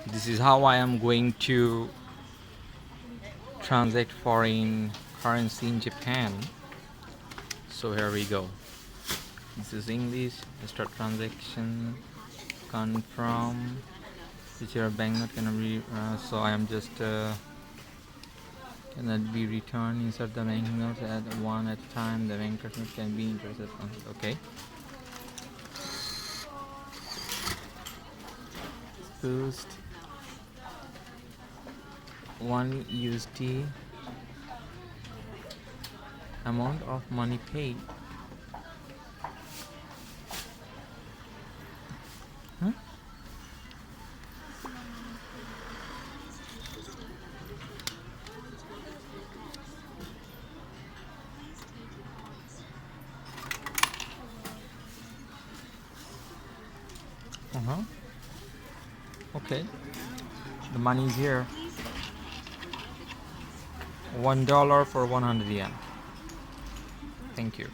This is how I am going to transact foreign currency in Japan. So here we go. This is English. Start transaction. Confirm. Which your bank note cannot be. So I am just cannot be returned. Insert the bank notes at one at a time. The bank note can be interested on. Okay. Boost. 1 USD. Amount of money paid. Huh? Uh-huh. Okay. The money is here. $1 for 100 yen. Thank you.